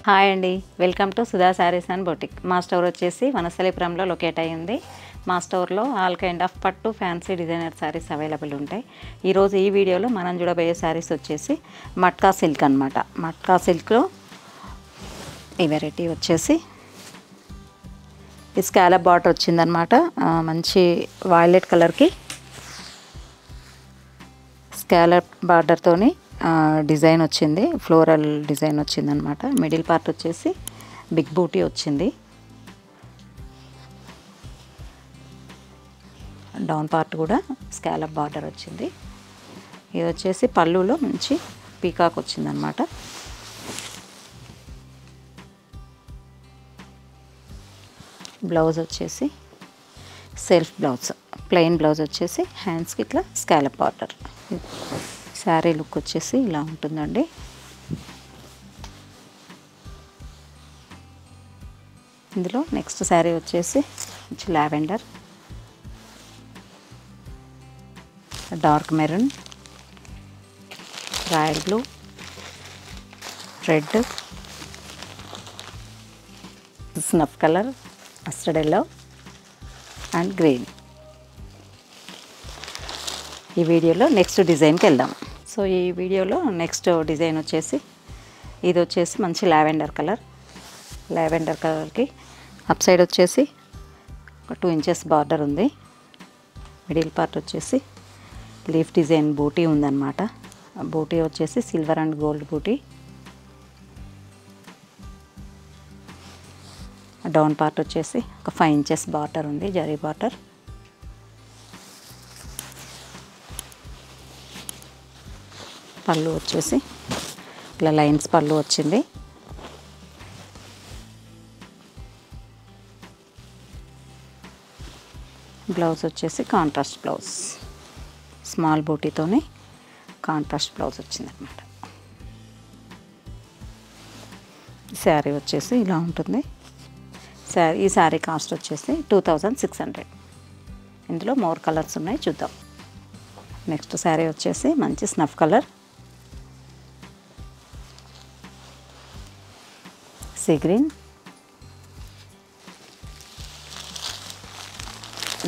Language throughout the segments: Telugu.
హాయ్ అండి, welcome to Sudha saris and boutique. మా స్టోర్ వచ్చేసి వనస్థలిపురంలో లొకేట్ అయ్యింది. మా స్టోర్లో ఆల్ కైండ్ ఆఫ్ పట్టు ఫ్యాన్సీ డిజైనర్ శారీస్ అవైలబుల్ ఉంటాయి. ఈరోజు ఈ వీడియోలో మనం చూడబోయే శారీస్ వచ్చేసి మట్కా సిల్క్ అనమాట. మట్కా సిల్క్లో ఈ వెరైటీ వచ్చేసి ఈ స్కాలప్ బార్డర్ వచ్చిందనమాట. మంచి వైలెట్ కలర్కి స్కాలప్ బార్డర్తోని డిజైన్ వచ్చింది, ఫ్లోరల్ డిజైన్ వచ్చిందనమాట. మిడిల్ పార్ట్ వచ్చేసి బిగ్ బూటీ వచ్చింది. డౌన్ పార్ట్ కూడా స్కాలప్ బార్డర్ వచ్చింది. ఇది వచ్చేసి పళ్ళులో మంచి పీకాక్ వచ్చిందనమాట. బ్లౌజ్ వచ్చేసి సెల్ఫ్ బ్లౌజ్, ప్లెయిన్ బ్లౌజ్ వచ్చేసి హ్యాండ్స్కి ఇట్లా స్కాలప్ బార్డర్. శారీ లుక్ వచ్చేసి ఇలా ఉంటుందండి. ఇందులో నెక్స్ట్ శారీ వచ్చేసి lavender, dark maroon, royal blue, red, snuff colour, mustard yellow and green. ఈ వీడియోలో నెక్స్ట్ డిజైన్కి వెళ్దాం. సో ఈ వీడియోలో నెక్స్ట్ డిజైన్ వచ్చేసి ఇది వచ్చేసి మంచి లావెండర్ కలర్. లావెండర్ కలర్కి అప్ సైడ్ వచ్చేసి ఒక 2 ఇంచెస్ బార్డర్ ఉంది. మిడిల్ పార్ట్ వచ్చేసి లీఫ్ డిజైన్ బూటీ ఉందన్నమాట. బూటీ వచ్చేసి సిల్వర్ అండ్ గోల్డ్ బూటీ. డౌన్ పార్ట్ వచ్చేసి ఒక 5 ఇంచెస్ బార్డర్ ఉంది, జరీ బార్డర్. పళ్ళు వచ్చేసి ఇలా లైన్స్ పళ్ళు వచ్చింది. బ్లౌజ్ వచ్చేసి కాంట్రాస్ట్ బ్లౌజ్, స్మాల్ బూటీతోని కాంట్రాస్ట్ బ్లౌజ్ వచ్చిందన్నమాట. శారీ వచ్చేసి ఇలా ఉంటుంది. ఈ శారీ కాస్ట్ వచ్చేసి 2600. ఇందులో మోర్ కలర్స్ ఉన్నాయి, చూద్దాం. నెక్స్ట్ శారీ వచ్చేసి మంచి snuff colour, sea green,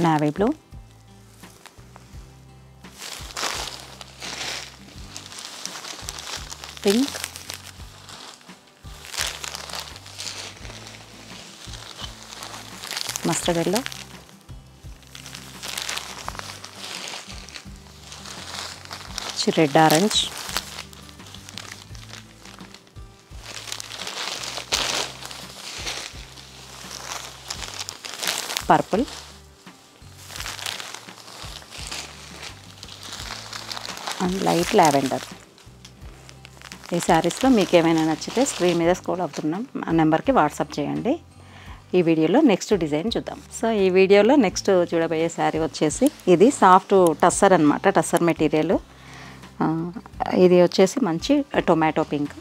navy blue, pink, mustard yellow, red orange, purple, and light lavender. ఈ శారీస్లో మీకు ఏమైనా నచ్చితే స్క్రీన్ మీద స్క్రోల్ అవుతున్నాం ఆ నెంబర్కి వాట్సాప్ చేయండి. ఈ వీడియోలో నెక్స్ట్ డిజైన్ చూద్దాం. సో ఈ వీడియోలో నెక్స్ట్ చూడబోయే శారీ వచ్చేసి ఇది సాఫ్ట్ టస్సర్ అనమాట, టస్సర్ మెటీరియల్. ఇది వచ్చేసి మంచి టొమాటో పింక్.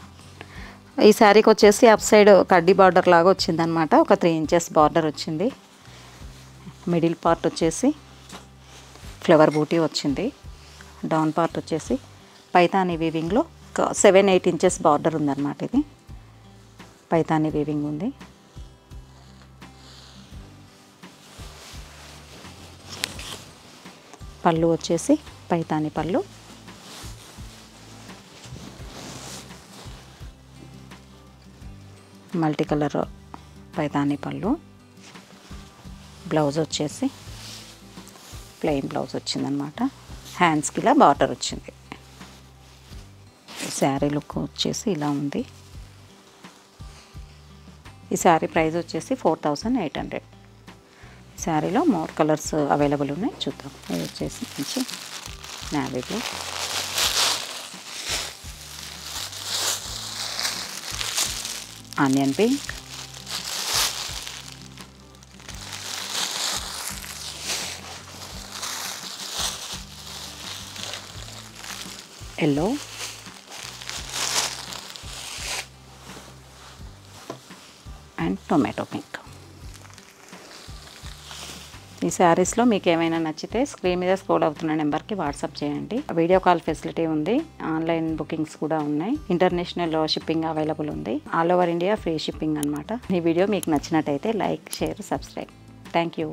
ఈ శారీకి వచ్చేసి అప్ సైడ్ కడ్డీ బార్డర్ లాగా వచ్చిందనమాట, ఒక 3 ఇంచెస్ బార్డర్ వచ్చింది. మిడిల్ పార్ట్ వచ్చేసి ఫ్లవర్ బూటీ వచ్చింది. డౌన్ పార్ట్ వచ్చేసి పైతానీ వీవింగ్లో 7-8 ఇంచెస్ బార్డర్ ఉందన్నమాట. ఇది పైతానీ వీవింగ్ ఉంది. పళ్ళు వచ్చేసి పైతానీ పళ్ళు. మల్టీ కలర్ పైతానీ పళ్ళు. బ్లౌజ్ వచ్చేసి ప్లెయిన్ బ్లౌజ్ వచ్చిందనమాట. హ్యాండ్స్కి ఇలా బార్డర్ వచ్చింది. శారీ లుక్ వచ్చేసి ఇలా ఉంది. ఈ శారీ ప్రైస్ వచ్చేసి 4800. ఈ శారీలో మోర్ కలర్స్ అవైలబుల్ ఉన్నాయి, చూద్దాం. ఇది వచ్చేసి మంచి navy blue, onion pink, yellow, and tomato pink. ఈ శారీస్లో మీకు ఏమైనా నచ్చితే స్క్రీన్ మీద స్క్రోల్ అవుతున్న నెంబర్కి వాట్సాప్ చేయండి. వీడియో కాల్ ఫెసిలిటీ ఉంది, ఆన్లైన్ బుకింగ్స్ కూడా ఉన్నాయి, ఇంటర్నేషనల్ షిప్పింగ్ అవైలబుల్ ఉంది, all over India free shipping అనమాట. ఈ వీడియో మీకు నచ్చినట్టయితే like, share, subscribe. Thank you.